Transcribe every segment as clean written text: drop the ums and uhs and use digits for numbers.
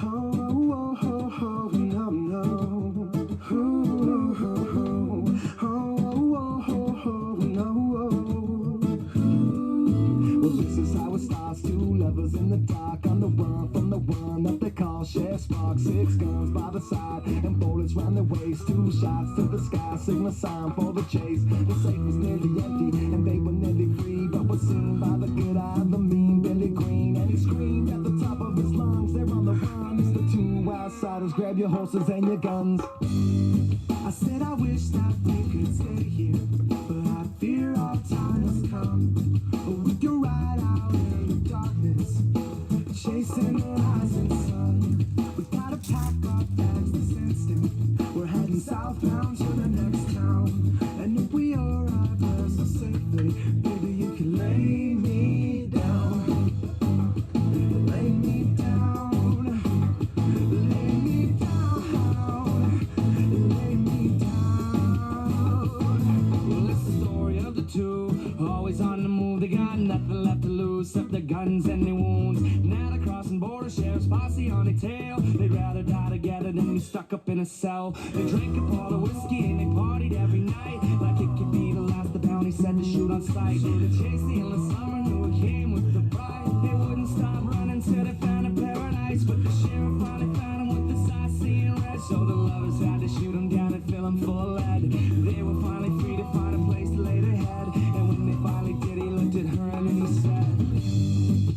Oh, oh, oh, no, no. Ooh, oh, oh, oh, no. Well, this is how it starts. Two lovers in the dark on the run from the one that they call Share Spark. Six guns by the side and bullets round their waist. Two shots to the sky, signal sign for the chase. The safe was nearly empty and they were nearly free, but was seen by the good eye of the mean Billy Green. And he screamed at the top of his lungs, they're on the run. It's the two outsiders, grab your horses and your guns. I said I wish that we could stay here, but I fear our time has come. We can ride out in the darkness, chasing the rising sun. We gotta pack our bags this instant. We're heading southbound to the next town. And if we arrive there so safely, baby, you can lay me down. Lay me down. Lay me down. Lay me down. Well, it's the story of the two, always on the move. They got nothing left to lose except their guns and their wounds. Now they're crossing border, sheriff's posse on their tail. They'd rather die together than be stuck up in a cell. They drank a bottle of whiskey and they partied every night, like it could be the last. The bounty said to shoot on sight. They chased the endless summer, knew it came with the bride. They wouldn't stop running till they found a paradise, but the sheriff finally found them with the sight seeing red. So the lovers had to shoot them down and fill them full of lead. They were finally free to find a place to lay their head. And when they finally did, he looked at her and he said,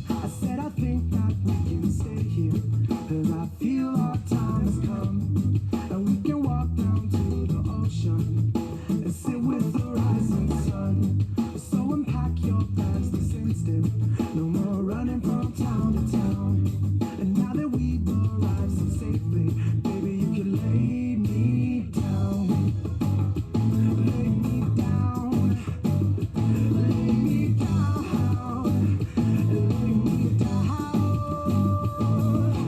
I said I think that we can stay here, cause I feel our time has come. And we can walk down to the ocean and sit with the rising sun. So unpack your bags this instant, no more running from town to town. And now that we've arrived so safely, baby, you can lay me down. Lay me down. Lay me down. Lay me down.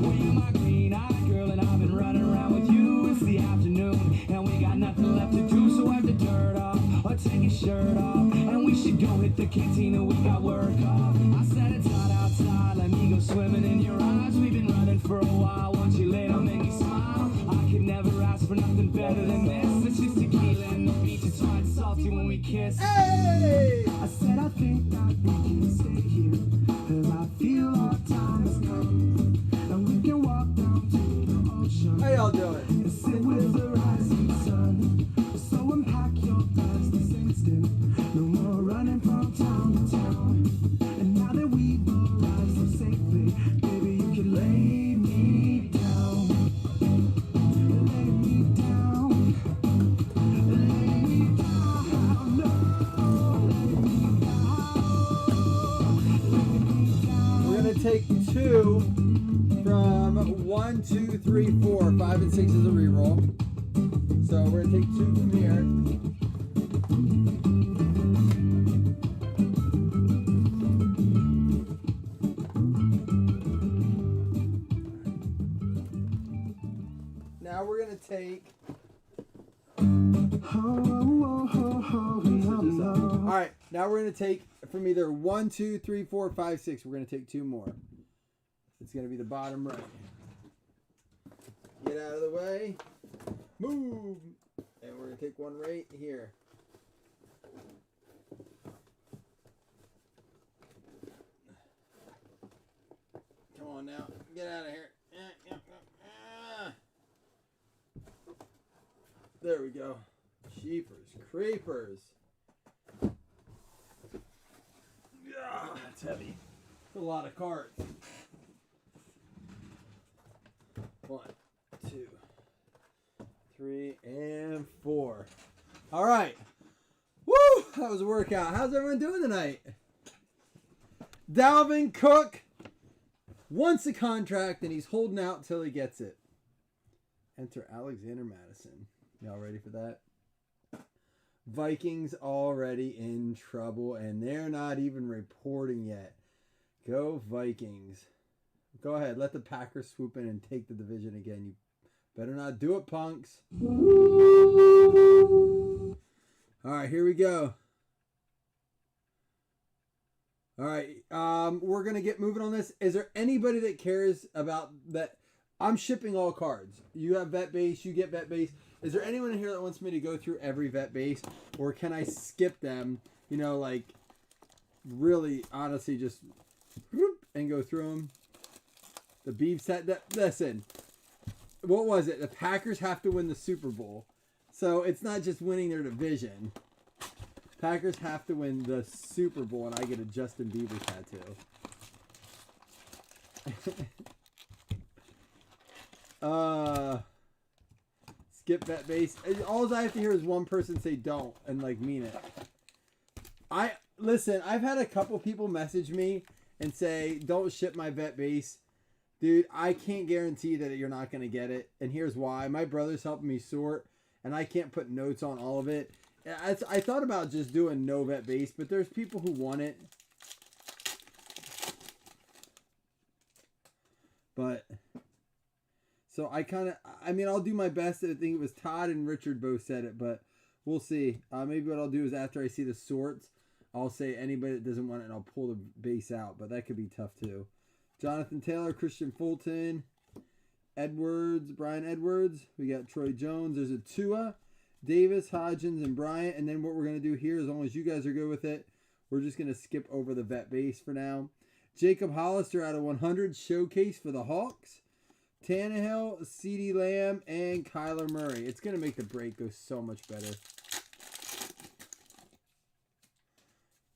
Well, you're my green-eyed girl and I've been running around with you. It's the afternoon and we got nothing left to do, so wipe the dirt off or take your shirt off, and we should go hit the cantina, we got work off. I said it's hot outside, let me go swimming in your eyes. We've been running for a while, once you lay down make me smile. I could never ask for nothing better than this. It's just tequila and the beach, it's hot and salty when we kiss. Hey! I said I think that we can stay here, cause I feel our time has come. And we can walk down to the ocean. How y'all doing? And sit with the rising sun. So unpack your bags this instant, no more running from town to town. And now that we've arrived so safely, baby, you can lay me down. Lay me down. Lay me down. No. Lay me down. Lay me down. We're gonna take two from 1, 2, 3, 4. 5 and 6 is a reroll. So we're gonna take two from here. Now we're gonna take. All right, now we're gonna take from either 1, 2, 3, 4, 5, 6. We're gonna take two more. It's gonna be the bottom right. Get out of the way. Move. And we're gonna take one right here. Come on now, get out of here. There we go. Jeepers creepers. Yeah, that's heavy. It's a lot of cards. 1, 2, 3, and 4. All right. Woo! That was a workout. How's everyone doing tonight? Dalvin Cook wants a contract and he's holding out till he gets it. Enter Alexander Madison. Y'all ready for that? Vikings already in trouble and they're not even reporting yet. Go Vikings. Go ahead. Let the Packers swoop in and take the division again. You better not do it, punks. All right, here we go. All right, we're going to get moving on this. Is there anybody that cares about that I'm shipping all cards. You have vet base, you get vet base. Is there anyone in here that wants me to go through every vet base, or can I skip them? You know, like really, honestly, just and go through them. The beef set. Listen, what was it? The Packers have to win the Super Bowl, so it's not just winning their division. Packers have to win the Super Bowl, and I get a Justin Bieber tattoo. Skip vet base. All I have to hear is one person say don't and like mean it. Listen, I've had a couple people message me and say don't ship my vet base. Dude, I can't guarantee that you're not going to get it. And here's why. My brother's helping me sort, and I can't put notes on all of it. I thought about just doing no vet base, but there's people who want it. But, so I'll do my best. I think it was Todd and Richard both said it, but we'll see. Maybe what I'll do is after I see the sorts, I'll say anybody that doesn't want it, and I'll pull the base out. But that could be tough too. Jonathan Taylor, Christian Fulton, Edwards, Brian Edwards. We got Troy Jones. There's a Tua, Davis, Hodgins, and Bryant. And then what we're going to do here, as long as you guys are good with it, we're just going to skip over the vet base for now. Jacob Hollister out of 100 showcase for the Hawks. Tannehill, CeeDee Lamb, and Kyler Murray. It's going to make the break go so much better.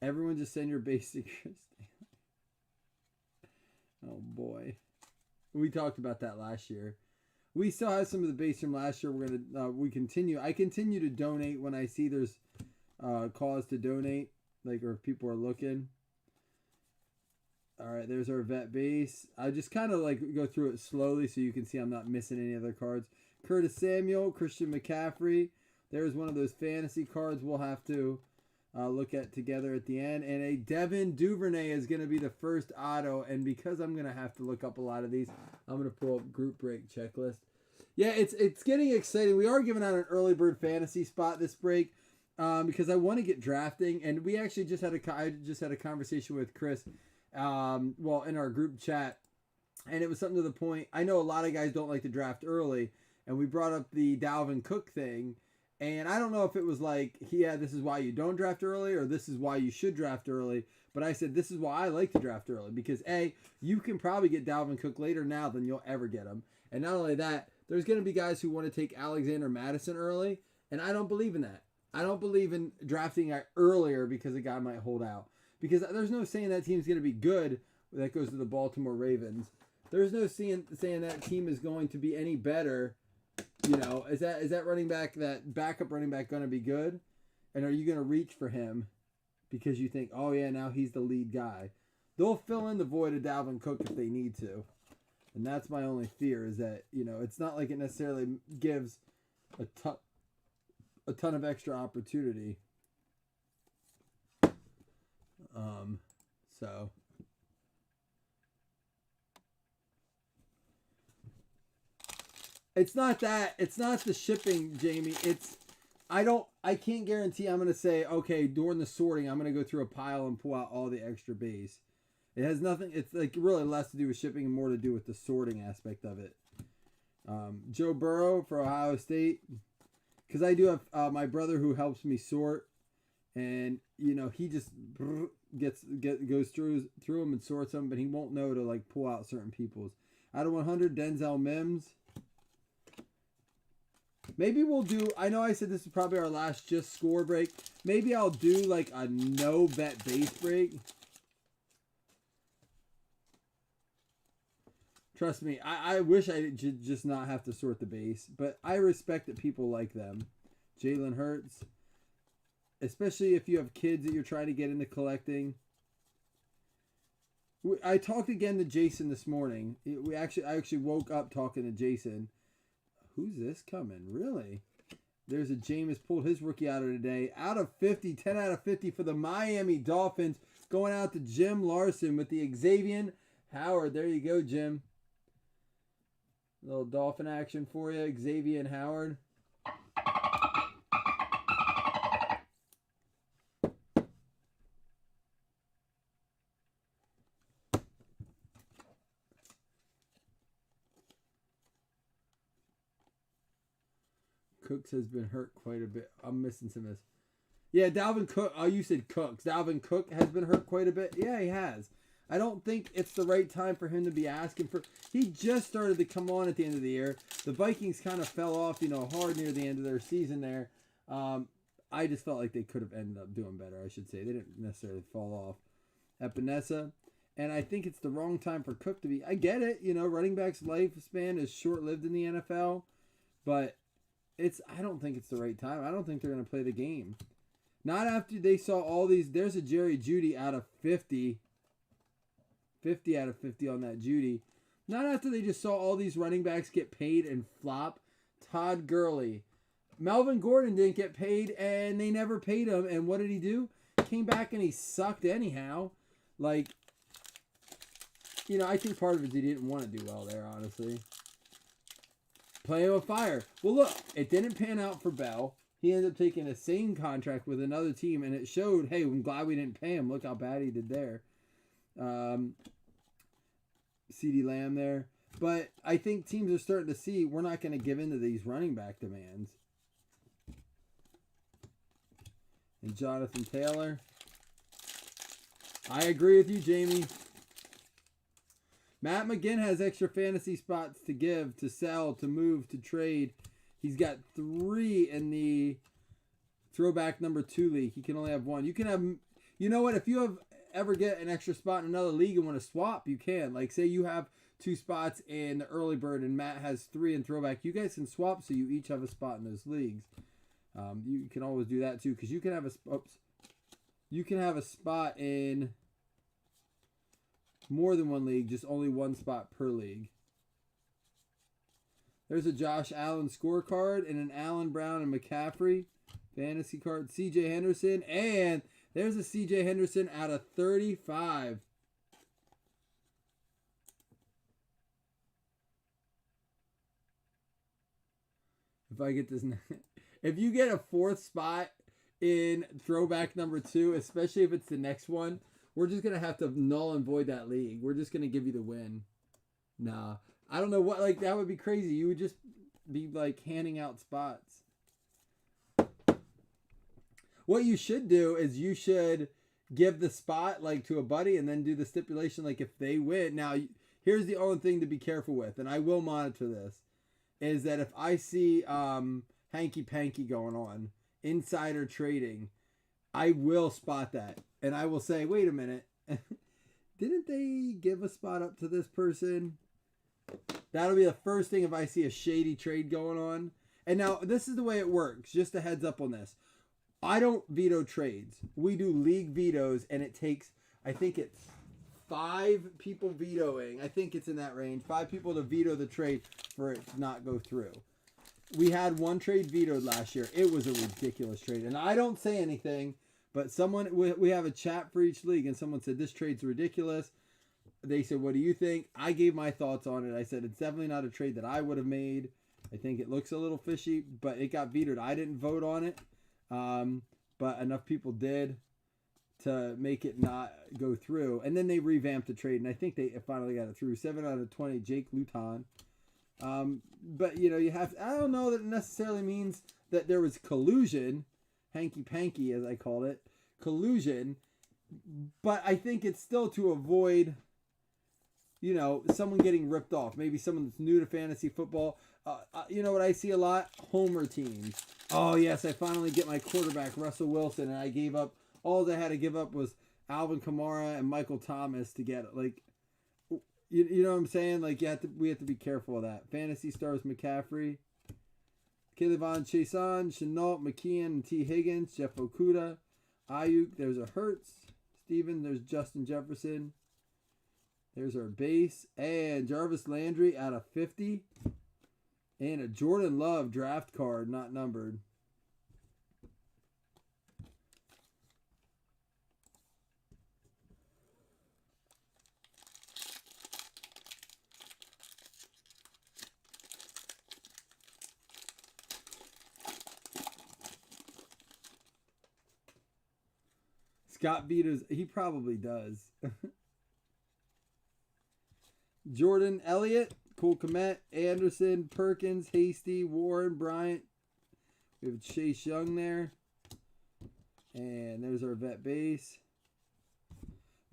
Everyone just send your basic. Oh boy. We talked about that last year. We still have some of the base from last year. We're going to, we continue. I continue to donate when I see there's cause to donate. Like, or if people are looking. All right, there's our vet base. I just kind of like go through it slowly so you can see I'm not missing any other cards. Curtis Samuel, Christian McCaffrey. There's one of those fantasy cards we'll have to look at together at the end. And a Devin Duvernay is going to be the first auto. And because I'm going to have to look up a lot of these, I'm going to pull up group break checklist. Yeah, it's getting exciting. We are giving out an early bird fantasy spot this break because I want to get drafting. And we actually I just had a conversation with Chris. Well, in our group chat, and it was something to the point. I know a lot of guys don't like to draft early, and we brought up the Dalvin Cook thing, and I don't know if it was like, this is why you don't draft early, or this is why you should draft early, but I said this is why I like to draft early, because A, you can probably get Dalvin Cook later now than you'll ever get him, and not only that, there's going to be guys who want to take Alexander Madison early, and I don't believe in that. I don't believe in drafting earlier because a guy might hold out. Because there's no saying that team's going to be good that goes to the Baltimore Ravens. There's no saying that team is going to be any better. You know, is that running back, that backup running back, going to be good? And are you going to reach for him because you think, oh yeah, now he's the lead guy? They'll fill in the void of Dalvin Cook if they need to. And that's my only fear, is that, you know, it's not like it necessarily gives a ton of extra opportunity. So it's not the shipping, Jamie. I can't guarantee I'm going to say, okay, during the sorting, I'm going to go through a pile and pull out all the extra base. It has nothing, it's like really less to do with shipping and more to do with the sorting aspect of it. Joe Burrow for Ohio State, because I do have my brother who helps me sort, and you know, he just goes through them and sorts them, but he won't know to like pull out certain people's. Out of 100, Denzel Mims. Maybe we'll do, I know I said this is probably our last just score break. Maybe I'll do like a no bet base break. Trust me, I wish I did just not have to sort the base, but I respect that people like them. Jalen Hurts. Especially if you have kids that you're trying to get into collecting. I talked again to Jason this morning. I actually woke up talking to Jason. Who's this coming? Really? There's a Jameis pulled his rookie out of today. Out of 50, 10 out of 50 for the Miami Dolphins. Going out to Jim Larson with the Xavier Howard. There you go, Jim. A little Dolphin action for you, Xavier and Howard. Cooks has been hurt quite a bit. I'm missing some of this. Yeah, Dalvin Cook. Oh, you said Cooks. Dalvin Cook has been hurt quite a bit. Yeah, he has. I don't think it's the right time for him to be asking for. He just started to come on at the end of the year. The Vikings kind of fell off, hard near the end of their season there. I just felt like they could have ended up doing better, I should say. They didn't necessarily fall off. Epinesa. And I think it's the wrong time for Cook to be. I get it. Running back's lifespan is short-lived in the NFL. But I don't think it's the right time. I don't think they're going to play the game. Not after they saw all these. There's a Jerry Jeudy out of 50. 50 out of 50 on that Jeudy. Not after they just saw all these running backs get paid and flop. Todd Gurley. Melvin Gordon didn't get paid, and they never paid him. And what did he do? Came back and he sucked anyhow. I think part of it is he didn't want to do well there, honestly. Playing with fire. Well, look, it didn't pan out for Bell. He ended up taking a same contract with another team, and it showed, hey, I'm glad we didn't pay him. Look how bad he did there. CeeDee Lamb there. But I think teams are starting to see we're not going to give in to these running back demands. And Jonathan Taylor. I agree with you, Jamie. Matt McGinn has extra fantasy spots to give, to sell, to move, to trade. He's got 3 in the throwback number 2 league. He can only have 1. You can have, if you ever get an extra spot in another league and want to swap, you can. Like, say you have 2 spots in the early bird and Matt has 3 in throwback. You guys can swap so you each have a spot in those leagues. You can always do that too, because you can have a spot in more than one league, just only 1 spot per league. There's a Josh Allen scorecard and an Allen Brown and McCaffrey fantasy card. CJ Henderson, and there's a CJ Henderson out of 35. If I get this, if you get a 4th spot in throwback number 2, especially if it's the next one, we're just going to have to null and void that league. We're just going to give you the win. Nah. I don't know what, that would be crazy. You would just be, handing out spots. What you should do is you should give the spot, to a buddy and then do the stipulation, if they win. Now, here's the only thing to be careful with, and I will monitor this, is that if I see hanky-panky going on, insider trading, I will spot that. And I will say, wait a minute, didn't they give a spot up to this person? That'll be the first thing if I see a shady trade going on. And now, this is the way it works. Just a heads up on this. I don't veto trades. We do league vetoes, and it takes, I think it's 5 people vetoing. I think it's in that range. 5 people to veto the trade for it to not go through. We had 1 trade vetoed last year. It was a ridiculous trade. And I don't say anything, but we have a chat for each league, and someone said, this trade's ridiculous. They said, what do you think? I gave my thoughts on it. I said, it's definitely not a trade that I would have made. I think it looks a little fishy, but it got vetoed. I didn't vote on it, but enough people did to make it not go through. And then they revamped the trade, and I think they finally got it through. 7 out of 20, Jake Luton. But, you have I don't know that it necessarily means that there was collusion, hanky-panky as I called it, collusion, but I think it's still to avoid, someone getting ripped off. Maybe someone that's new to fantasy football. You know what I see a lot? Homer teams. Oh, yes, I finally get my quarterback, Russell Wilson, and I gave up. All I had to give up was Alvin Kamara and Michael Thomas to get it. You know what I'm saying? We have to be careful of that. Fantasy stars McCaffrey, Kayvon Chason, Chenault, McKeon, and T. Higgins, Jeff Okuda, Ayuk. There's a Hurts. Steven, there's Justin Jefferson. There's our base. And Jarvis Landry out of 50. And a Jordan Love draft card, not numbered. Scott vetoes. He probably does. Jordan Elliott, Cole Kmet, Anderson, Perkins, Hasty, Warren, Bryant, We have Chase Young there. And there's our vet base.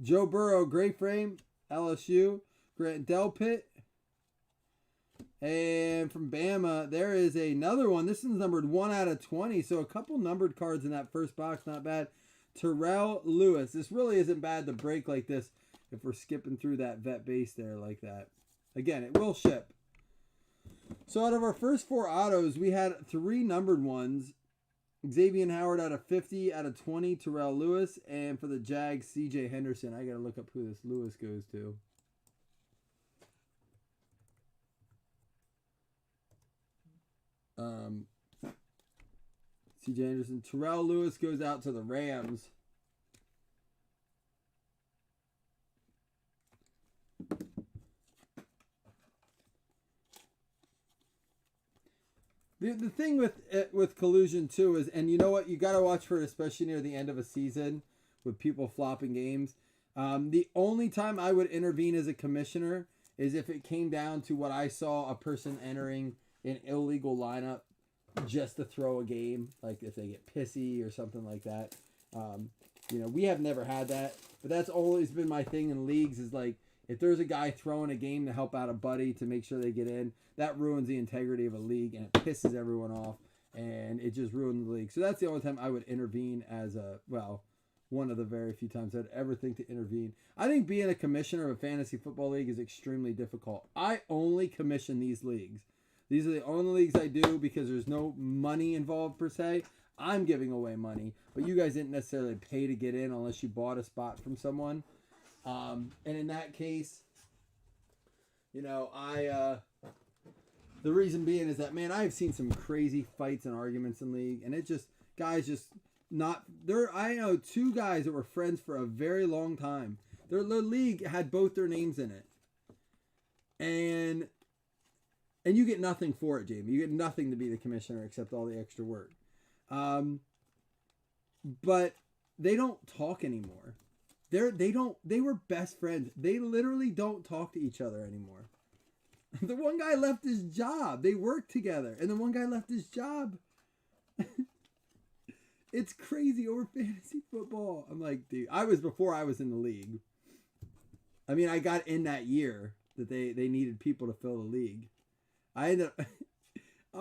Joe Burrow, great frame. LSU. Grant Delpit. And from Bama, there is another one. This one's numbered 1 out of 20. So a couple numbered cards in that first box. Not bad. Terrell Lewis. This really isn't bad to break like this if we're skipping through that vet base there like that. Again, it will ship. So out of our first 4 autos, we had 3 numbered ones. Xavier Howard out of 50, out of 20, Terrell Lewis. And for the Jags, C.J. Henderson. I got to look up who this Lewis goes to. C.J. Henderson. Terrell Lewis goes out to the Rams. The thing with collusion too is, and you know what, you got to watch for it, especially near the end of a season with people flopping games. The only time I would intervene as a commissioner is if it came down to what I saw a person entering an illegal lineup just to throw a game, like if they get pissy or something like that. We have never had that, but that's always been my thing in leagues is like, if there's a guy throwing a game to help out a buddy to make sure they get in, that ruins the integrity of a league and it pisses everyone off and it just ruins the league. So that's the only time I would intervene as one of the very few times I'd ever think to intervene. I think being a commissioner of a fantasy football league is extremely difficult. I only commission these leagues. These are the only leagues I do because there's no money involved per se. I'm giving away money, but you guys didn't necessarily pay to get in unless you bought a spot from someone. And in that case, the reason being is that, man, I've seen some crazy fights and arguments in league, and guys just not there. I know 2 guys that were friends for a very long time. Their league had both their names in it, and you get nothing for it, Jamie. You get nothing to be the commissioner except all the extra work. But they don't talk anymore. They were best friends. They literally don't talk to each other anymore. The one guy left his job. They worked together. And the one guy left his job. It's crazy over fantasy football. I'm like, dude, before I was in the league. I mean, I got in that year that they needed people to fill the league. I'm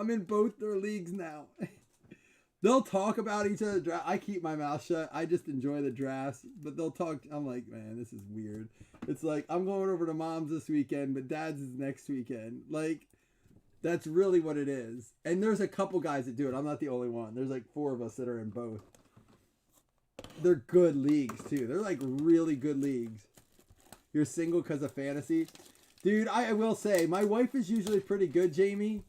in both their leagues now. They'll talk about each other's draft. I keep my mouth shut. I just enjoy the drafts. But they'll talk. I'm like, man, this is weird. It's like, I'm going over to mom's this weekend, but dad's is next weekend. Like, that's really what it is. And there's a couple guys that do it. I'm not the only one. There's like 4 of us that are in both. They're good leagues, too. They're like really good leagues. You're single because of fantasy. Dude, I will say, my wife is usually pretty good, Jamie.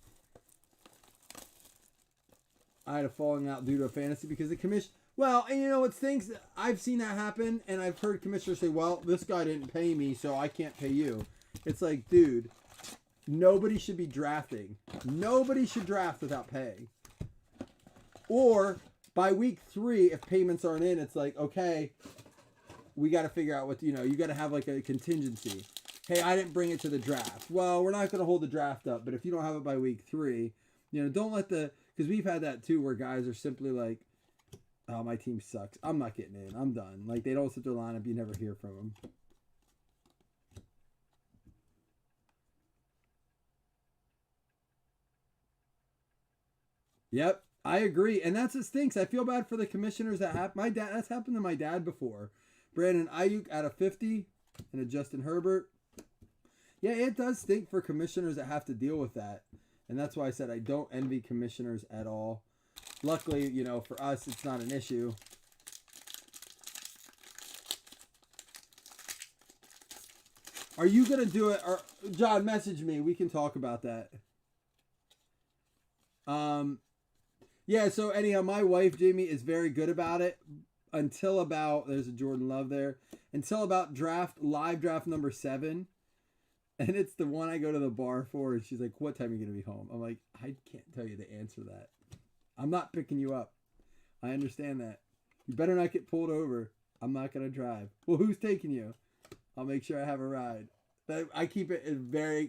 I had a falling out due to a fantasy because the commission. Well, and you know what stinks? I've seen that happen, and I've heard commissioners say, well, this guy didn't pay me, so I can't pay you. It's like, dude, nobody should be drafting. Nobody should draft without pay. Or by week 3, if payments aren't in, it's like, okay, we got to figure out what, you got to have like a contingency. Hey, I didn't bring it to the draft. Well, we're not going to hold the draft up, but if you don't have it by week 3, don't let because we've had that too where guys are simply like, oh, my team sucks. I'm not getting in. I'm done. Like, they don't sit their lineup. You never hear from them. Yep, I agree. And that's what stinks. I feel bad for the commissioners that happen. That's happened to my dad before. Brandon Ayuk out of 50 and a Justin Herbert. Yeah, it does stink for commissioners that have to deal with that. And that's why I said I don't envy commissioners at all. Luckily, for us, it's not an issue. Are you going to do it? Or John, message me. We can talk about that. Yeah, so anyhow, my wife, Jamie, is very good about it until about, there's a Jordan Love there, until about live draft number 7. And it's the one I go to the bar for, and she's like, what time are you going to be home? I'm like, I can't tell you the answer to that. I'm not picking you up. I understand that. You better not get pulled over. I'm not going to drive. Well, who's taking you? I'll make sure I have a ride. I keep it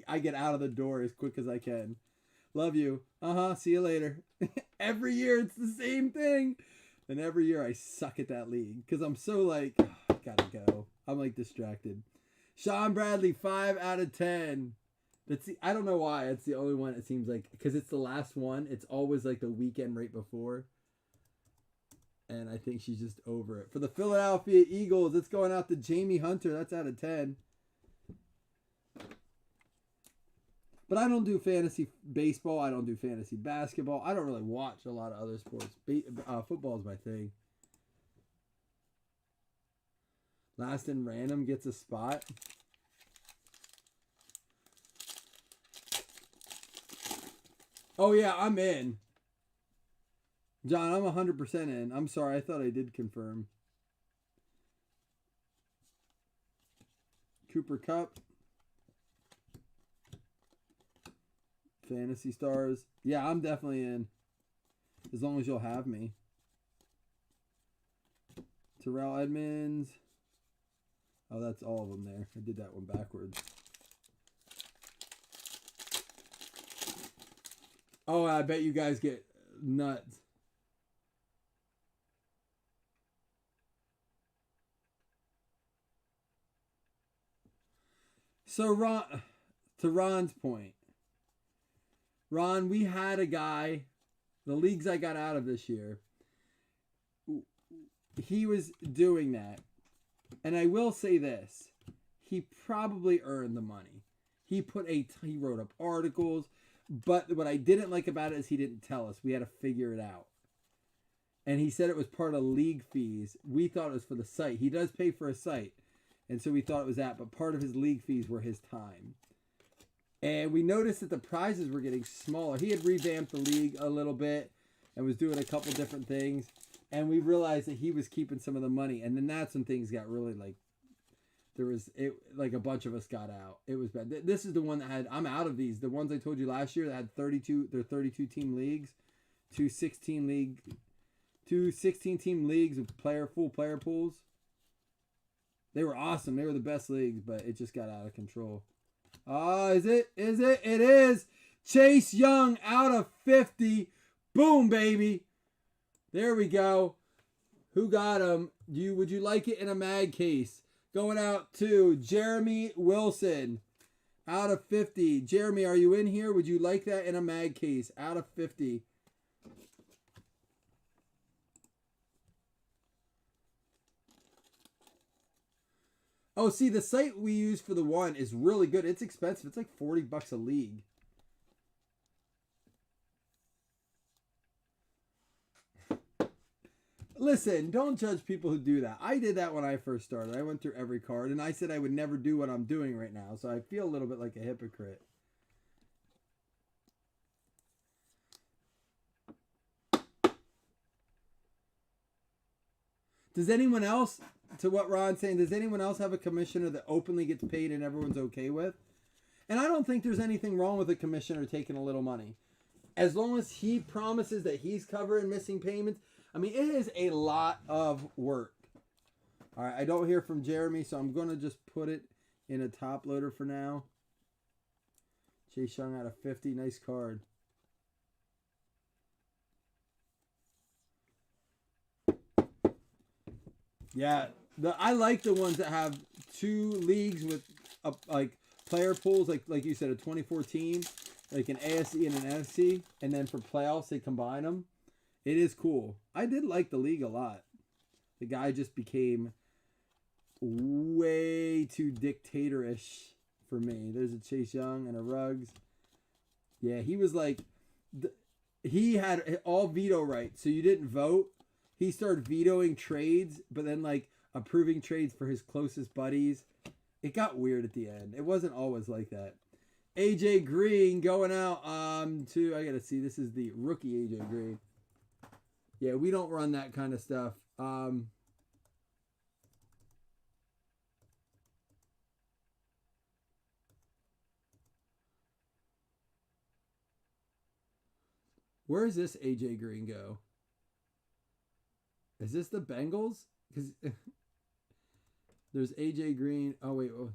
I get out of the door as quick as I can. Love you. See you later. Every year it's the same thing. And every year I suck at that league because I'm so like, oh, gotta go. I'm like distracted. Sean Bradley, 5 out of 10. I don't know why. It's the only one it seems like because it's the last one. It's always like the weekend right before. And I think she's just over it. For the Philadelphia Eagles, it's going out to Jamie Hunter. That's out of 10. But I don't do fantasy baseball. I don't do fantasy basketball. I don't really watch a lot of other sports. Football is my thing. Last in random gets a spot. Oh, yeah, I'm in. John, I'm 100% in. I'm sorry. I thought I did confirm. Cooper Kupp. Fantasy Stars. Yeah, I'm definitely in. As long as you'll have me. Terrell Edmonds. Oh, that's all of them there. I did that one backwards. Oh, I bet you guys get nuts. So, to Ron's point. Ron, we had a guy, the leagues I got out of this year, he was doing that. And I will say this, he probably earned the money. He wrote up articles, but what I didn't like about it is he didn't tell us. We had to figure it out. And he said it was part of league fees. We thought it was for the site. He does pay for a site. And so we thought it was that, but part of his league fees were his time. And we noticed that the prizes were getting smaller. He had revamped the league a little bit and was doing a couple different things. And we realized that he was keeping some of the money. And then that's when things got really like a bunch of us got out. It was bad. This is the one that had, I'm out of these. The ones I told you last year that had 32 team leagues, two 16 team leagues with full player pools. They were awesome. They were the best leagues, but it just got out of control. Is it? It is. Chase Young out of 50. Boom, baby. There we go. Who got him? Would you like it in a mag case? Going out to Jeremy Wilson out of 50. Jeremy, are you in here? Would you like that in a mag case? Out of 50. Oh, see, the site we use for the one is really good. It's expensive. It's like $40 a league. Listen, don't judge people who do that. I did that when I first started. I went through every card, and I said I would never do what I'm doing right now, so I feel a little bit like a hypocrite. Does anyone else, to what Ron's saying, does anyone else have a commissioner that openly gets paid and everyone's okay with? And I don't think there's anything wrong with a commissioner taking a little money. As long as he promises that he's covering missing payments. I mean, it is a lot of work. All right, I don't hear from Jeremy, so I'm going to just put it in a top loader for now. Chase Young out of 50. Nice card. Yeah, I like the ones that have two leagues with like player pools, like you said, a 24 team, like an ASC and an NFC, and then for playoffs they combine them. It is cool. I did like the league a lot. The guy just became way too dictatorish for me. There's a Chase Young and a Ruggs. Yeah, he was like, he had all veto rights, so you didn't vote. He started vetoing trades, but then like approving trades for his closest buddies. It got weird at the end. It wasn't always like that. AJ Green going out to, I gotta see, this is the rookie AJ Green. Yeah, we don't run that kind of stuff. Where does this AJ Green go? Is this the Bengals? Because there's AJ Green. Oh, wait. Oh.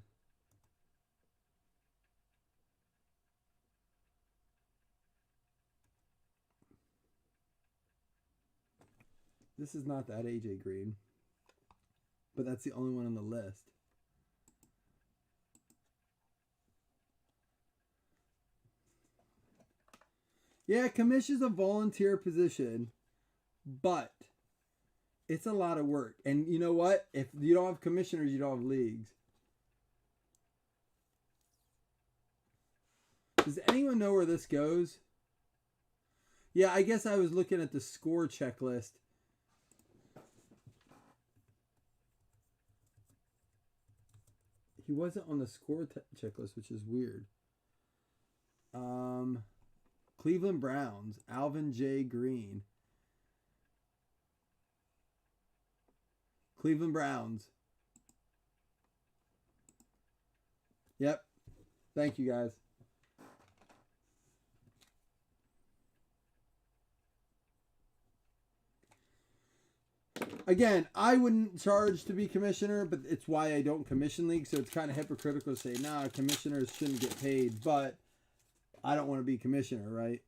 This is not that AJ Green. But that's the only one on the list. Yeah, commish is a volunteer position, but it's a lot of work. And you know what? If you don't have commissioners, you don't have leagues. Does anyone know where this goes? Yeah, I guess I was looking at the score checklist. He wasn't on the score checklist, which is weird. Cleveland Browns, Alvin J. Green. Cleveland Browns. Yep. Thank you, guys. Again, I wouldn't charge to be commissioner, but it's why I don't commission leagues, so it's kind of hypocritical to say, nah, commissioners shouldn't get paid, but I don't want to be commissioner, right?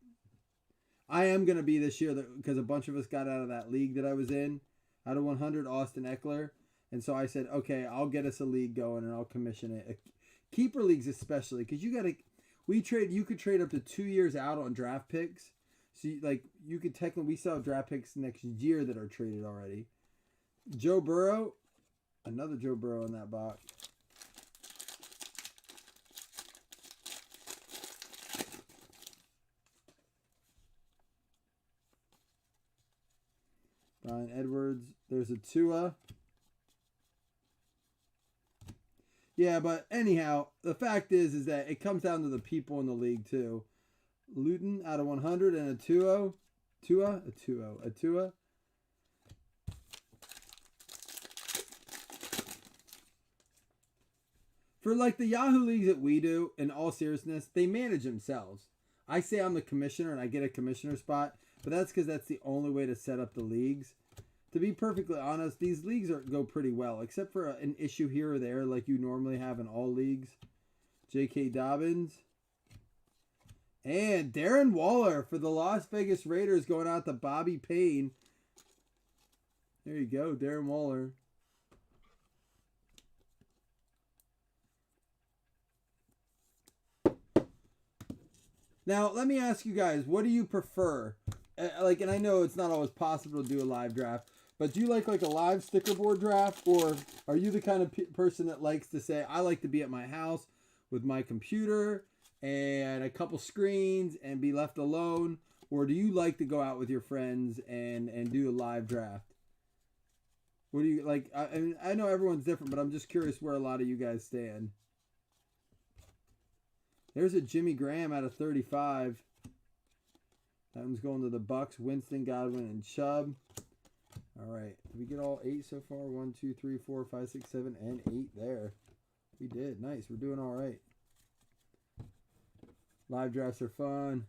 I am going to be this year because a bunch of us got out of that league that I was in, out of 100, Austin Eckler, and so I said, okay, I'll get us a league going and I'll commission it. Keeper leagues especially, because you could trade up to 2 years out on draft picks, so you could technically, we still have draft picks next year that are traded already. Joe Burrow, another Joe Burrow in that box. Brian Edwards, there's a Tua. Yeah, but anyhow, the fact is that it comes down to the people in the league too. Luton out of 100 and a Tua. For like the Yahoo leagues that we do, in all seriousness, they manage themselves. I say I'm the commissioner and I get a commissioner spot, but that's because that's the only way to set up the leagues. To be perfectly honest, these leagues go pretty well, except for an issue here or there like you normally have in all leagues. J.K. Dobbins. And Darren Waller for the Las Vegas Raiders going out to Bobby Payne. There you go, Darren Waller. Now, let me ask you guys, what do you prefer? And I know it's not always possible to do a live draft, but do you like a live sticker board draft, or are you the kind of person that likes to say, I like to be at my house with my computer and a couple screens and be left alone, or do you like to go out with your friends and do a live draft? What do you like? I know everyone's different, but I'm just curious where a lot of you guys stand. There's a Jimmy Graham out of 35. That one's going to the Bucks. Winston, Godwin, and Chubb. All right. Did we get all 8 so far? 1, 2, 3, 4, 5, 6, 7, and 8 there. We did. Nice. We're doing all right. Live drafts are fun.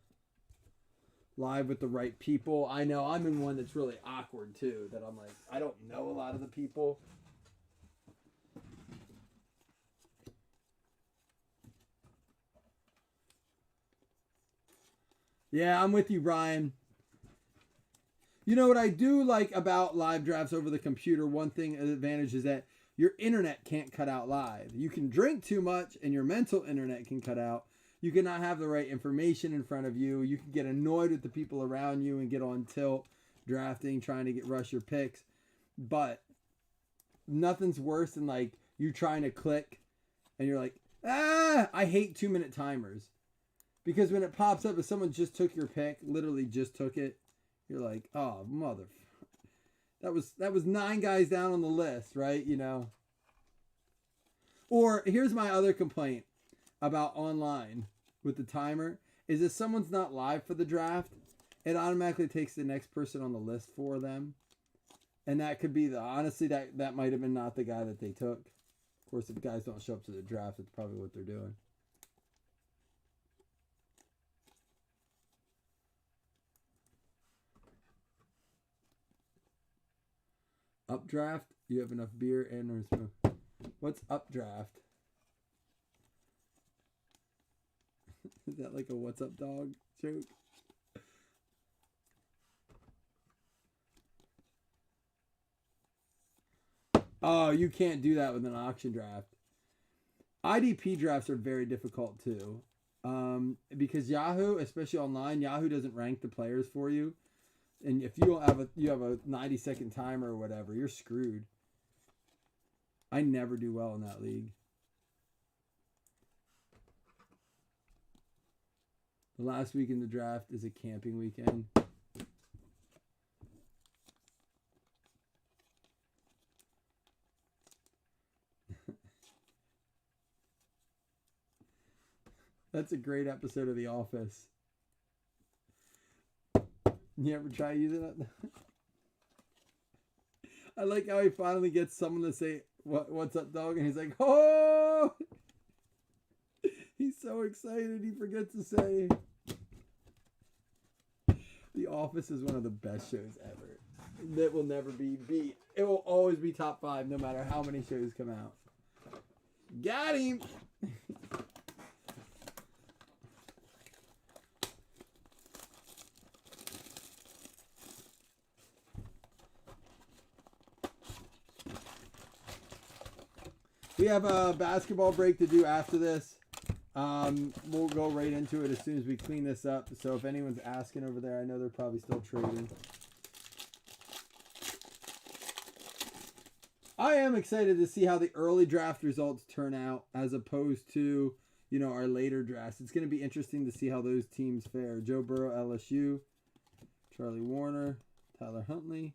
Live with the right people. I know I'm in one that's really awkward too. That I'm like, I don't know a lot of the people. Yeah, I'm with you, Brian. You know what I do like about live drafts over the computer? One thing, advantage is that your internet can't cut out live. You can drink too much and your mental internet can cut out. You cannot have the right information in front of you. You can get annoyed with the people around you and get on tilt drafting, trying to rush your picks. But nothing's worse than you trying to click and you're like, I hate 2-minute timers. Because when it pops up, if someone just took your pick, literally just took it, you're like, oh, mother. That was 9 guys down on the list, right? You know. Or here's my other complaint about online with the timer is if someone's not live for the draft, it automatically takes the next person on the list for them. And that could be honestly, that might have been not the guy that they took. Of course, if guys don't show up to the draft, it's probably what they're doing. Updraft? You have enough beer and smoke. What's updraft? Is that like a what's up dog joke? Oh, you can't do that with an auction draft. IDP drafts are very difficult too. Because Yahoo, especially online, Yahoo doesn't rank the players for you. And if you don't have a 90-second timer or whatever, you're screwed. I never do well in that league. The last week in the draft is a camping weekend. That's a great episode of The Office. You ever try using it? I like how he finally gets someone to say, "What's up, dog?" And he's like, "Oh!" He's so excited he forgets to say. The Office is one of the best shows ever. That will never be beat. It will always be top 5 no matter how many shows come out. Got him! We have a basketball break to do after this. We'll go right into it as soon as we clean this up. So if anyone's asking over there, I know they're probably still trading. I am excited to see how the early draft results turn out as opposed to, our later drafts. It's going to be interesting to see how those teams fare. Joe Burrow, LSU, Charlie Warner, Tyler Huntley.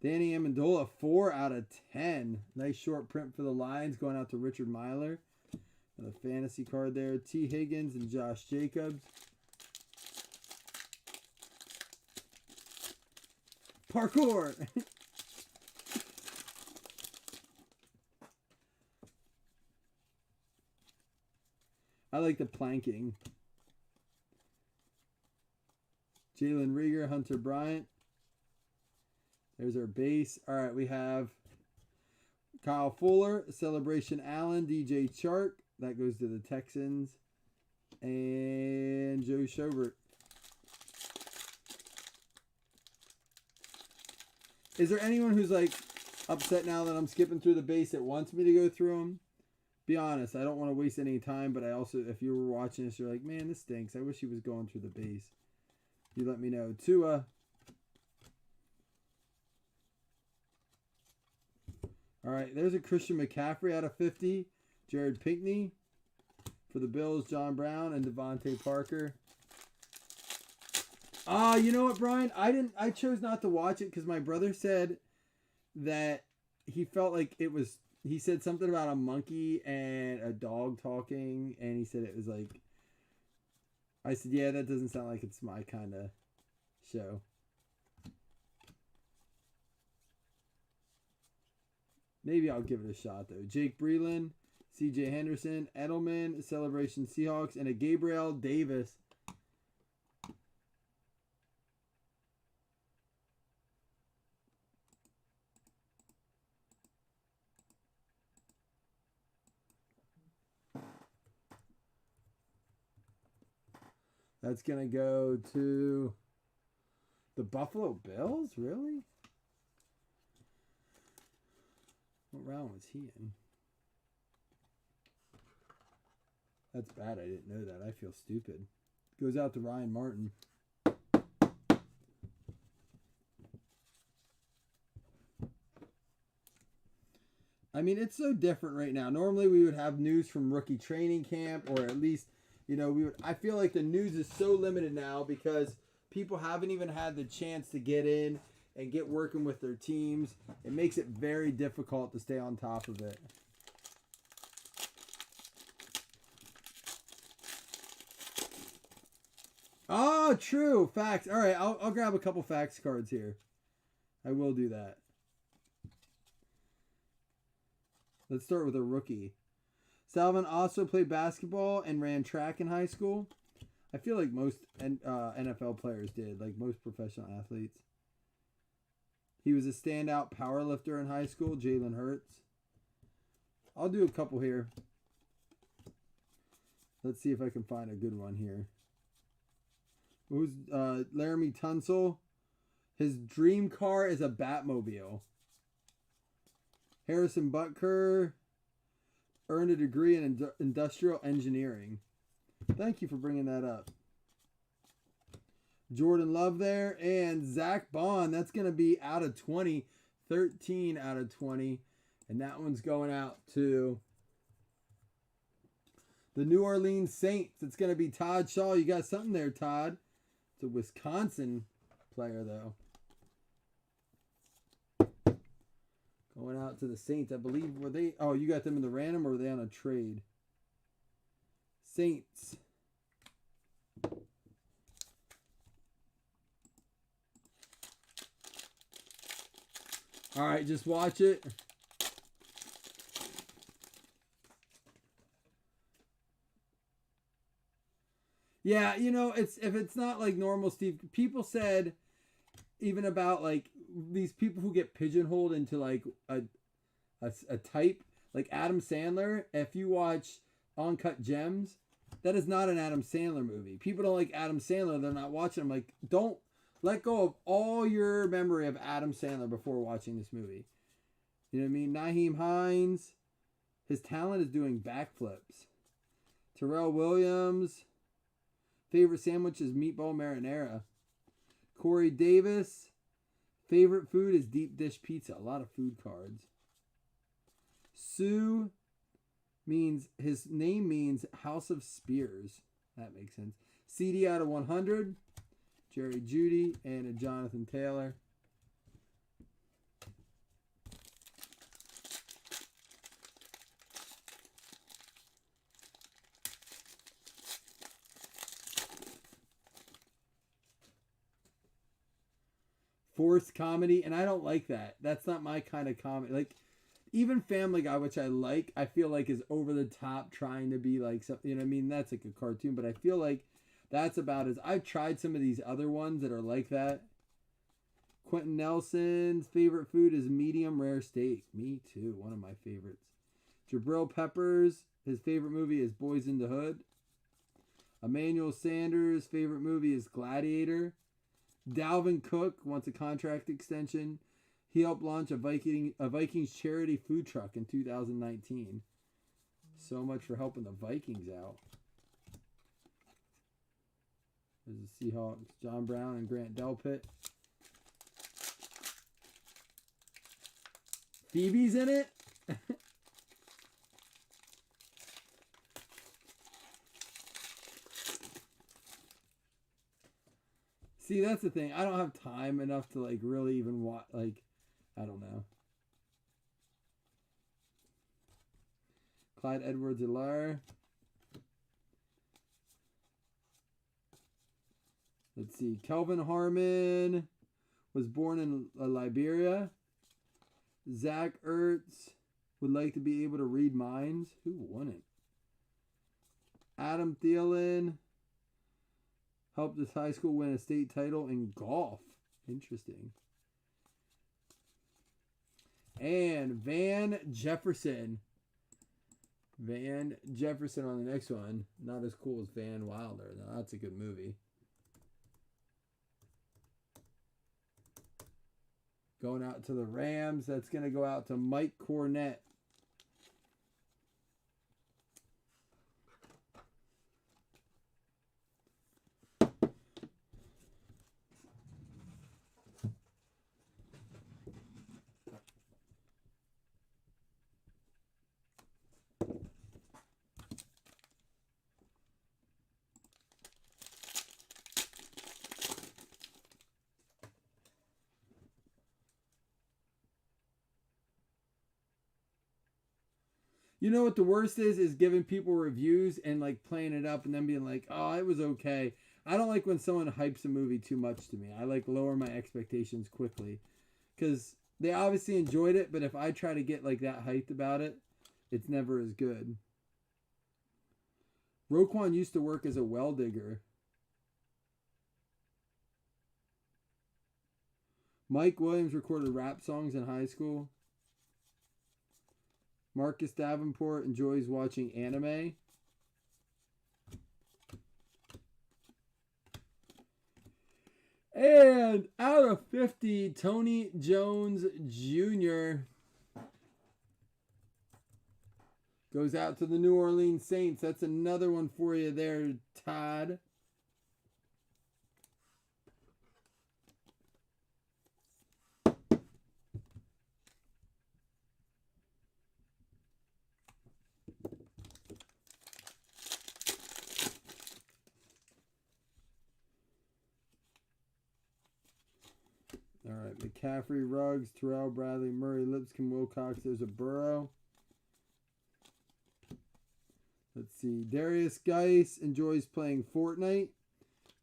Danny Amendola, 4 out of 10. Nice short print for the Lions going out to Richard Myler. And a fantasy card there. T. Higgins and Josh Jacobs. Parkour! I like the planking. Jalen Rieger, Hunter Bryant. There's our base. All right, we have Kyle Fuller, Celebration Allen, DJ Chark. That goes to the Texans. And Joe Schobert. Is there anyone who's like upset now that I'm skipping through the base that wants me to go through them? Be honest, I don't want to waste any time, but I also, if you were watching this, you're like, man, this stinks. I wish he was going through the base. You let me know. Tua. All right, there's a Christian McCaffrey out of 50. Jared Pinkney. For the Bills, John Brown and Devontae Parker. You know what, Brian? I chose not to watch it because my brother said that he felt like it was, he said something about a monkey and a dog talking, and he said it was like, I said, yeah, that doesn't sound like it's my kind of show. Maybe I'll give it a shot, though. Jake Breland, C.J. Henderson, Edelman, Celebration Seahawks, and a Gabriel Davis. That's going to go to the Buffalo Bills? Really? What round was he in? That's bad. I didn't know that. I feel stupid. Goes out to Ryan Martin. I mean, it's so different right now. Normally we would have news from rookie training camp, or at least, we would. I feel like the news is so limited now because people haven't even had the chance to get in and get working with their teams. It makes it very difficult to stay on top of it. Oh, true. Facts. All right, I'll grab a couple facts cards here. I will do that. Let's start with a rookie. Salvin also played basketball and ran track in high school. I feel like most NFL players did, like most professional athletes. He was a standout power lifter in high school, Jalen Hurts. I'll do a couple here. Let's see if I can find a good one here. Who's Laramie Tunsil, His dream car is a Batmobile. Harrison Butker earned a degree in industrial engineering. Thank you for bringing that up. Jordan Love there. And Zach Bond. That's going to be out of 20. 13 out of 20. And that one's going out to the New Orleans Saints. It's going to be Todd Shaw. You got something there, Todd. It's a Wisconsin player, though. Going out to the Saints. I believe, were they... Oh, you got them in the random, or were they on a trade? Saints. All right, just watch it. Yeah, you know, if it's not like normal, Steve, people said even about like these people who get pigeonholed into like a type, like Adam Sandler. If you watch Uncut Gems, that is not an Adam Sandler movie. People don't like Adam Sandler, they're not watching. I'm like, don't let go of all your memory of Adam Sandler before watching this movie. You know what I mean? Naheem Hines, his talent is doing backflips. Terrell Williams, favorite sandwich is meatball marinara. Corey Davis, favorite food is deep dish pizza. A lot of food cards. Sue means, his name means House of Spears. That makes sense. CD out of 100. Jerry Judy and a Jonathan Taylor. Forced comedy, and I don't like that. That's not my kind of comedy. Like, even Family Guy, which I like, I feel like is over the top, trying to be like something, you know what I mean? That's like a cartoon, but I feel like that's about as... I've tried some of these other ones that are like that. Quentin Nelson's favorite food is medium rare steak. Me too, one of my favorites. Jabril Peppers, his favorite movie is Boys in the Hood. Emmanuel Sanders' favorite movie is Gladiator. Dalvin Cook wants a contract extension. He helped launch a Vikings charity food truck in 2019. So much for helping the Vikings out. There's the Seahawks, John Brown and Grant Delpit. Phoebe's in it? See, that's the thing. I don't have time enough to like really even watch, like, I don't know. Clyde Edwards-Helaire. Let's see. Kelvin Harmon was born in Liberia. Zach Ertz would like to be able to read minds. Who wouldn't? Adam Thielen helped his high school win a state title in golf. Interesting. And Van Jefferson. Van Jefferson on the next one. Not as cool as Van Wilder. No, that's a good movie. Going out to the Rams. That's going to go out to Mike Cornett. You know what the worst is giving people reviews and like playing it up and then being like, oh, it was okay. I don't like when someone hypes a movie too much to me. I like lower my expectations quickly because they obviously enjoyed it, but if I try to get like that hyped about it, it's never as good. Roquan used to work as a well digger. Mike Williams recorded rap songs in high school. Marcus Davenport enjoys watching anime. And out of 50, Tony Jones Jr. goes out to the New Orleans Saints. That's another one for you there, Todd. All right, McCaffrey, Ruggs, Terrell, Bradley, Murray, Lipscomb, Wilcox. There's a Burrow. Let's see. Darius Geis enjoys playing Fortnite.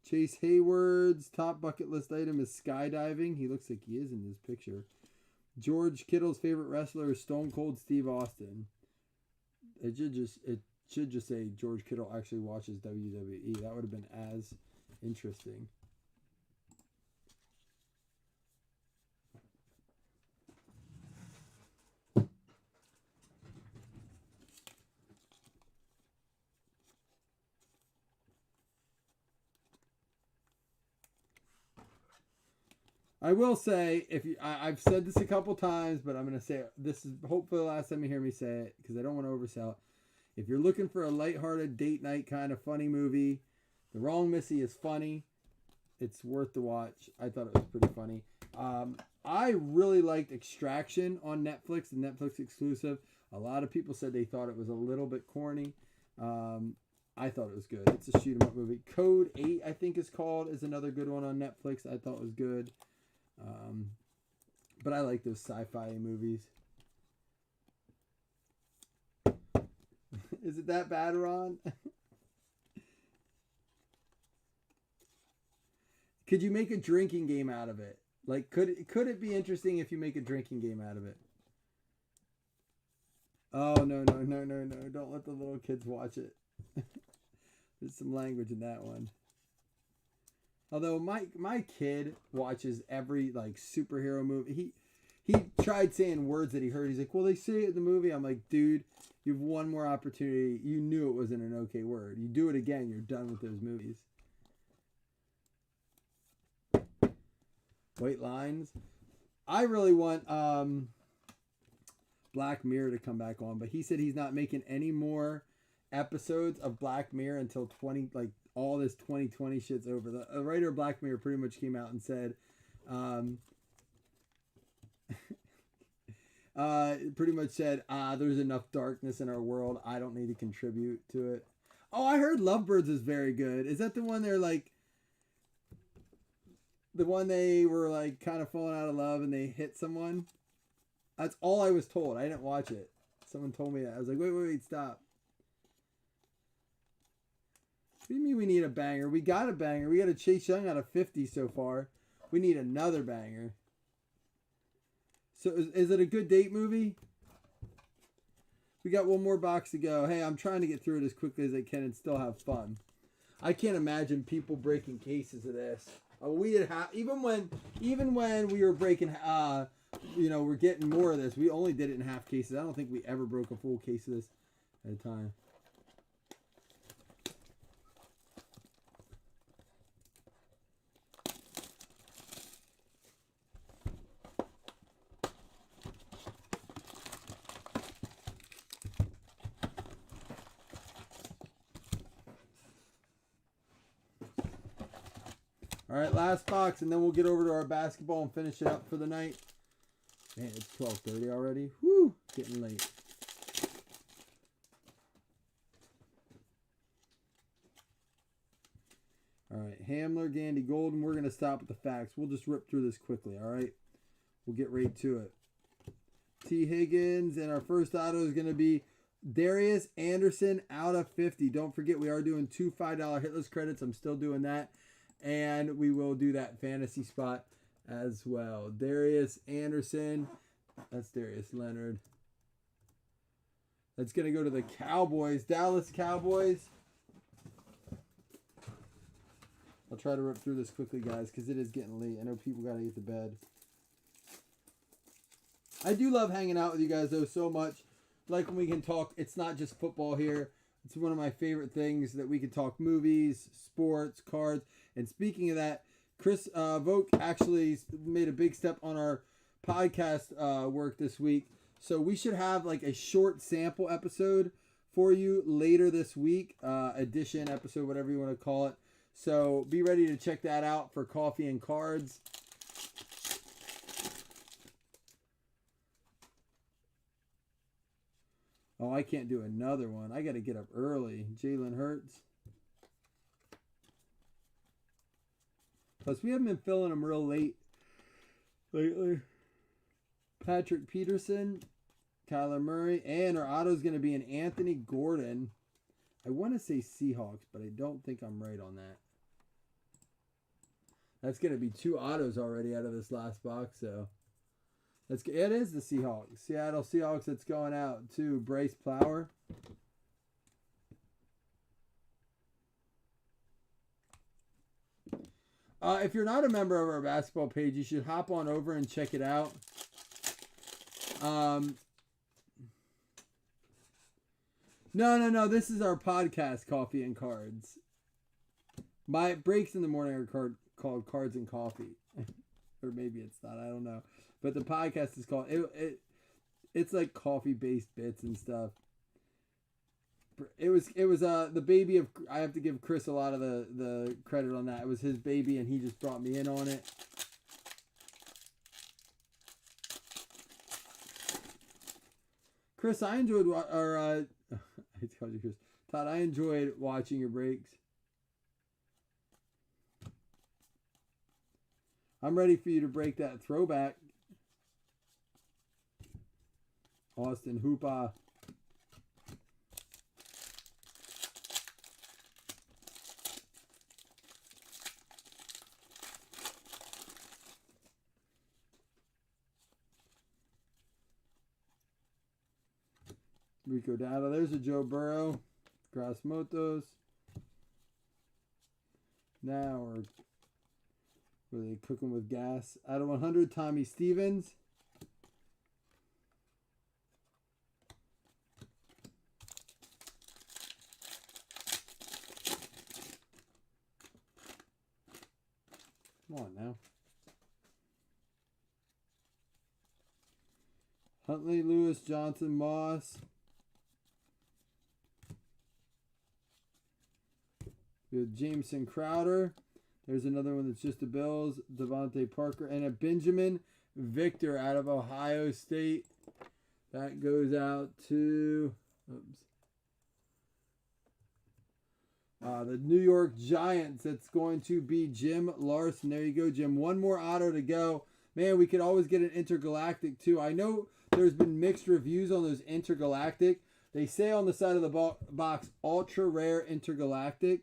Chase Hayward's top bucket list item is skydiving. He looks like he is in this picture. George Kittle's favorite wrestler is Stone Cold Steve Austin. It should just say George Kittle actually watches WWE. That would have been as interesting. I will say, I've said this a couple times, but I'm going to say this is hopefully the last time you hear me say it because I don't want to oversell it. If you're looking for a lighthearted date night kind of funny movie, The Wrong Missy is funny. It's worth the watch. I thought it was pretty funny. I really liked Extraction on Netflix, the Netflix exclusive. A lot of people said they thought it was a little bit corny. I thought it was good. It's a shoot 'em up movie. Code 8, I think is called, is another good one on Netflix. I thought was good. But I like those sci-fi movies. Is it that bad, Ron? Could you make a drinking game out of it? Like, could it be interesting if you make a drinking game out of it? Oh, no. Don't let the little kids watch it. There's some language in that one. Although my kid watches every like superhero movie. He tried saying words that he heard. He's like, well, they say it in the movie. I'm like, dude, you have one more opportunity. You knew it wasn't an okay word. You do it again, you're done with those movies. White Lines. I really want Black Mirror to come back on, but he said he's not making any more episodes of Black Mirror until all this 2020 shit's over. The writer of Black Mirror pretty much came out and said, pretty much said, there's enough darkness in our world. I don't need to contribute to it. Oh, I heard Lovebirds is very good. Is that the one they're like, the one they were like kind of falling out of love and they hit someone? That's all I was told. I didn't watch it. Someone told me that. I was like, wait, stop. What do you mean we need a banger? We got a banger. We got a Chase Young out of 50 so far. We need another banger. So is it a good date movie? We got one more box to go. Hey, I'm trying to get through it as quickly as I can and still have fun. I can't imagine people breaking cases of this. We did even when we were breaking, we're getting more of this. We only did it in half cases. I don't think we ever broke a full case of this at a time. All right, last box, and then we'll get over to our basketball and finish it up for the night. Man, it's 12:30 already. Woo, getting late. All right, Hamler, Gandy, Golden. We're going to stop at the facts. We'll just rip through this quickly, all right? We'll get right to it. T. Higgins, and our first auto is going to be Darius Anderson out of 50. Don't forget, we are doing 2 $5 hitless credits. I'm still doing that. And we will do that fantasy spot as well. Darius Anderson. That's Darius Leonard. That's going to go to the Cowboys. Dallas Cowboys. I'll try to rip through this quickly, guys, because it is getting late. I know people got to get to bed. I do love hanging out with you guys, though, so much. Like when we can talk. It's not just football here. It's one of my favorite things that we can talk movies, sports, cards. And speaking of that, Chris Vogt actually made a big step on our podcast work this week. So we should have like a short sample episode for you later this week, edition episode, whatever you want to call it. So be ready to check that out for Coffee and Cards. Oh, I can't do another one. I got to get up early. Jalen Hurts. Plus, we haven't been filling them real late lately. Patrick Peterson, Kyler Murray, and our auto is going to be an Anthony Gordon. I want to say Seahawks, but I don't think I'm right on that. That's going to be 2 autos already out of this last box, so it is the Seahawks. Seattle Seahawks. That's going out to Bryce Plower. If you're not a member of our basketball page, you should hop on over and check it out. No. This is our podcast, Coffee and Cards. My breaks in the morning are called Cards and Coffee. Or maybe it's not. I don't know. But the podcast is called... It's like coffee-based bits and stuff. It was the baby of... I have to give Chris a lot of the credit on that. It was his baby, and he just brought me in on it. Chris, I enjoyed... I told you, Chris. Todd, I enjoyed watching your breaks. I'm ready for you to break that throwback. Austin Hooper. Rico Data. There's a Joe Burrow. Grass Motos. Now we're really cooking with gas. Out of 100, Tommy Stevens. Come on now. Huntley, Lewis, Johnson, Moss. We have Jameson Crowder. There's another one that's just the Bills. Devontae Parker. And a Benjamin Victor out of Ohio State. That goes out to... the New York Giants. That's going to be Jim Larson. There you go, Jim. One more auto to go. Man, we could always get an intergalactic too. I know there's been mixed reviews on those intergalactic. They say on the side of the box, ultra rare intergalactic.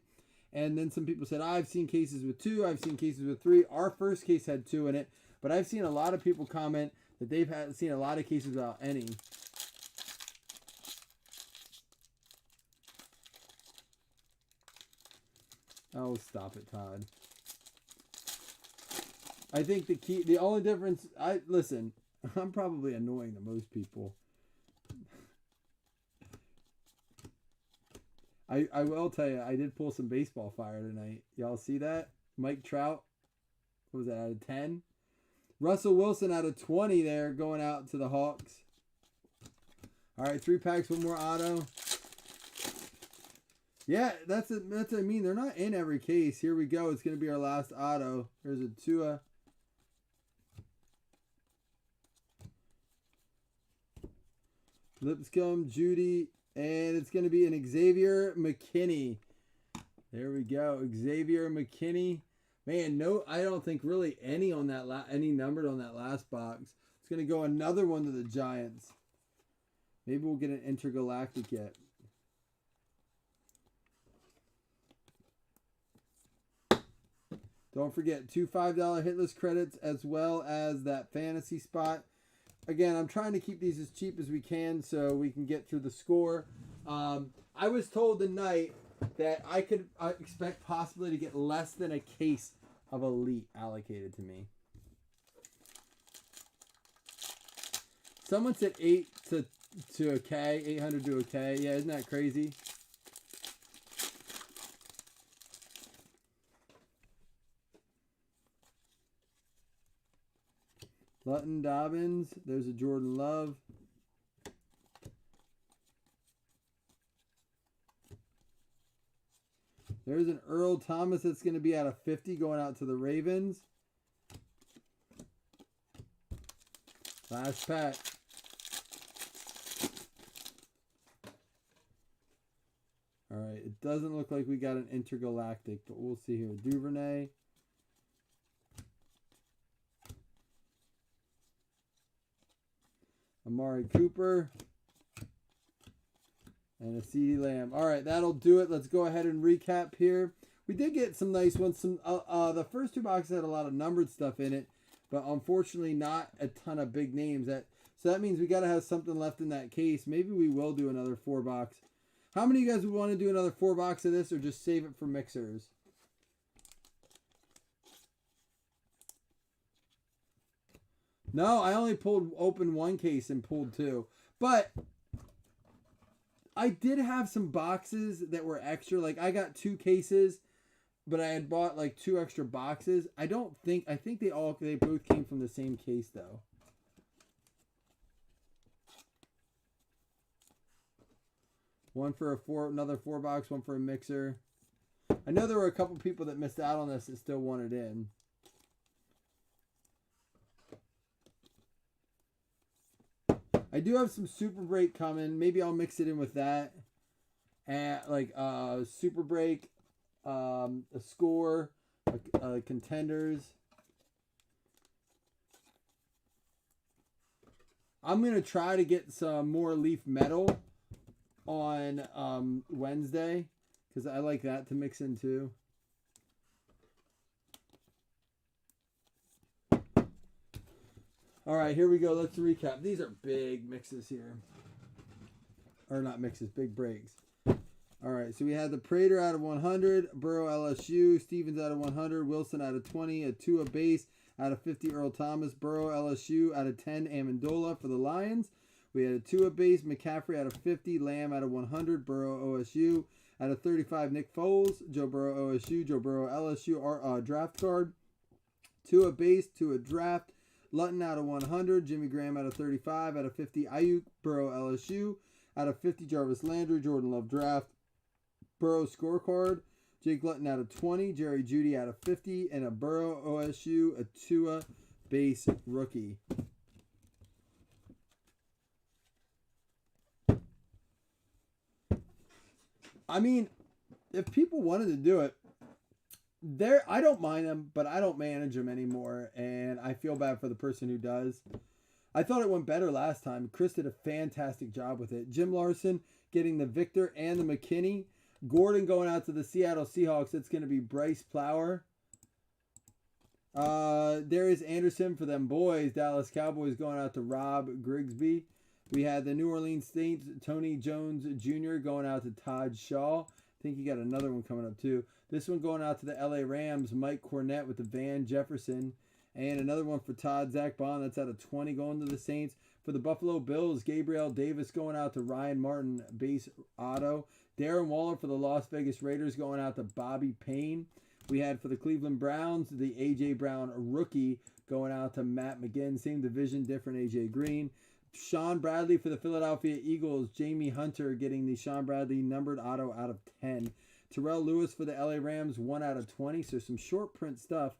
And then some people said, I've seen cases with 2. I've seen cases with 3. Our first case had 2 in it. But I've seen a lot of people comment that they've seen a lot of cases without any. Oh, stop it, Todd. I think the only difference, listen, I'm probably annoying to most people. I will tell you, I did pull some baseball fire tonight. Y'all see that? Mike Trout, what was that, out of 10? Russell Wilson out of 20 there, going out to the Hawks. All right, 3 packs, 1 more auto. Yeah, that's what I mean. They're not in every case. Here we go. It's going to be our last auto. There's a Tua. Lipscomb, Judy, and it's going to be an Xavier McKinney. There we go. Xavier McKinney. Man, no, I don't think really any on that any numbered on that last box. It's going to go another one to the Giants. Maybe we'll get an intergalactic yet. Don't forget, 2 $5 hitless credits as well as that fantasy spot. Again, I'm trying to keep these as cheap as we can so we can get through the score. I was told tonight that I could expect possibly to get less than a case of Elite allocated to me. Someone said 8 to a K, 800 to a K. Yeah, isn't that crazy? Lutton Dobbins. There's a Jordan Love. There's an Earl Thomas that's going to be out of 50 going out to the Ravens. Last pack. All right, it doesn't look like we got an intergalactic, but we'll see here. Duvernay. Amari Cooper. And a CeeDee Lamb. All right, that'll do it. Let's go ahead and recap here. We did get some nice ones. The first two boxes had a lot of numbered stuff in it, but unfortunately not a ton of big names. So that means we got to have something left in that case. Maybe we will do another 4-box. How many of you guys would want to do another 4-box of this or just save it for mixers? No, I only opened one case and pulled 2. But I did have some boxes that were extra. Like I got 2 cases, but I had bought like 2 extra boxes. I think they both came from the same case though. One for another 4-box, one for a mixer. I know there were a couple people that missed out on this that still wanted in. I do have some Super Break coming. Maybe I'll mix it in with that. And like Super Break, a score, contenders. I'm gonna try to get some more Leaf Metal on Wednesday because I like that to mix in too. All right, here we go. Let's recap. These are big mixes here. Or not mixes, big breaks. All right, so we had the Prater out of 100, Burrow LSU, Stevens out of 100, Wilson out of 20, a Tua base out of 50, Earl Thomas, Burrow LSU out of 10, Amendola for the Lions. We had a Tua base, McCaffrey out of 50, Lamb out of 100, Burrow OSU out of 35, Nick Foles, Joe Burrow OSU, Joe Burrow LSU draft card. Tua base, Tua draft. Lutton out of 100, Jimmy Graham out of 35, out of 50, Ayuk, Burrow LSU, out of 50, Jarvis Landry, Jordan Love draft, Burrow scorecard, Jake Lutton out of 20, Jerry Jeudy out of 50, and a Burrow OSU, a Tua base rookie. I mean, if people wanted to do it, I don't mind them, but I don't manage them anymore, and I feel bad for the person who does. I thought it went better last time. Chris did a fantastic job with it. Jim Larson getting the Victor and the McKinney. Gordon going out to the Seattle Seahawks. It's going to be Bryce Plower. Darius Anderson for them boys. Dallas Cowboys going out to Rob Grigsby. We had the New Orleans Saints, Tony Jones Jr. going out to Todd Shaw. I think he got another one coming up too. This one going out to the LA Rams, Mike Cornett with the Van Jefferson. And another one for Todd Zach Bond. That's out of 20 going to the Saints. For the Buffalo Bills, Gabriel Davis going out to Ryan Martin, base auto. Darren Waller for the Las Vegas Raiders going out to Bobby Payne. We had for the Cleveland Browns, the A.J. Brown rookie going out to Matt McGinn. Same division, different A.J. Green. Sean Bradley for the Philadelphia Eagles. Jamie Hunter getting the Sean Bradley numbered auto out of 10. Terrell Lewis for the LA Rams, 1 out of 20. So some short print stuff.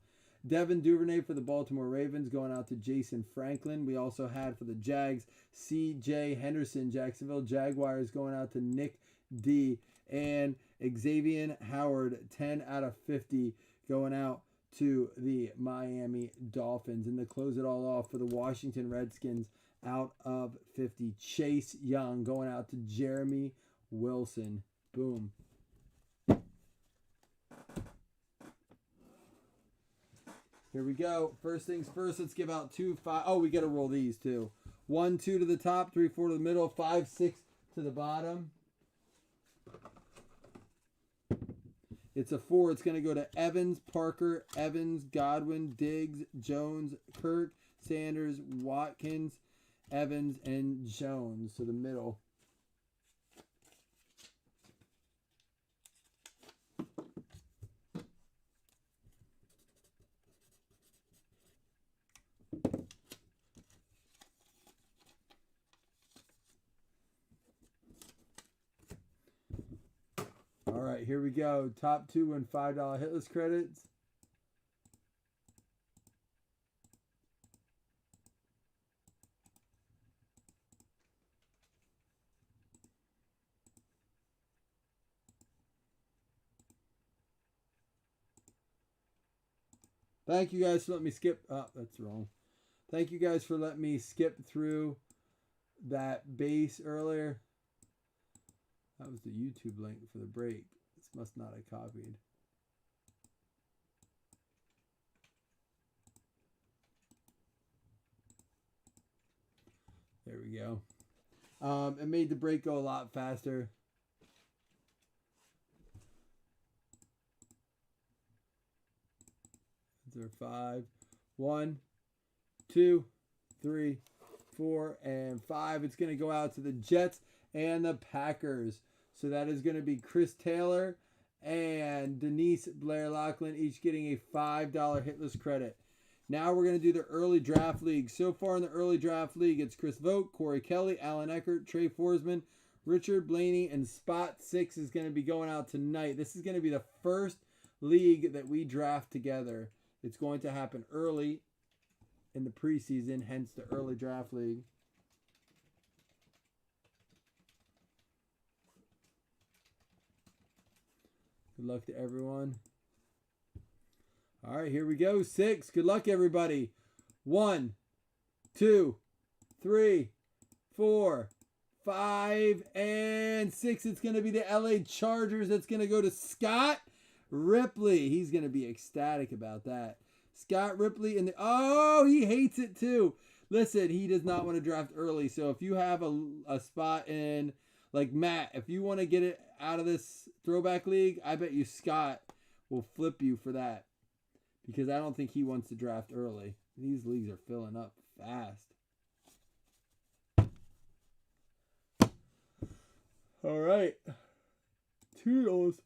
Devin Duvernay for the Baltimore Ravens going out to Jason Franklin. We also had for the Jags, C.J. Henderson, Jacksonville Jaguars going out to Nick D. And Xavier Howard, 10 out of 50 going out to the Miami Dolphins. And to close it all off for the Washington Redskins, out of 50, Chase Young going out to Jeremy Wilson. Boom. Here we go. First things first, let's give out 2, 5. Oh, we got to roll these too. 1, 2 to the top, 3, 4 to the middle, 5, 6 to the bottom. It's a 4. It's going to go to Evans, Parker, Evans, Godwin, Diggs, Jones, Kirk, Sanders, Watkins, Evans, and Jones. So the middle. right, here we go. Top 2 and $5 hitless credits. Thank you guys for letting me skip. Oh, that's wrong. Thank you guys for letting me skip through that base earlier. That was the YouTube link for the break. This must not have copied. There we go. It made the break go a lot faster. There 5, 1, 2, 3, 4, and 5. It's going to go out to the Jets and the Packers. So that is going to be Chris Taylor and Denise Blair Lachlan, each getting a $5 hitless credit. Now we're going to do the early draft league. So far in the early draft league, it's Chris Vogt, Corey Kelly, Alan Eckert, Trey Forsman, Richard Blaney, and Spot 6 is going to be going out tonight. This is going to be the first league that we draft together. It's going to happen early in the preseason, hence the early draft league. Good luck to everyone. All right, here we go. 6. Good luck, everybody. 1, 2, 3, 4, 5, and 6. It's going to be the LA Chargers. That's going to go to Scott Ripley. He's going to be ecstatic about that. Scott Ripley in the... Oh, he hates it too. Listen, he does not want to draft early. So if you have a spot in, like Matt, if you want to get it out of this throwback league, I bet you Scott will flip you for that. Because I don't think he wants to draft early. These leagues are filling up fast. All right. Toodles.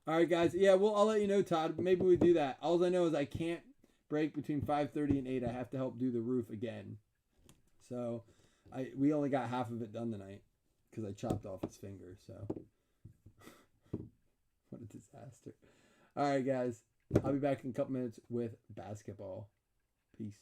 All right, guys. Yeah, well, I'll let you know, Todd. Maybe we do that. All I know is I can't break between 5:30 and 8. I have to help do the roof again. So we only got half of it done tonight because I chopped off his finger. So what a disaster. All right, guys. I'll be back in a couple minutes with basketball. Peace.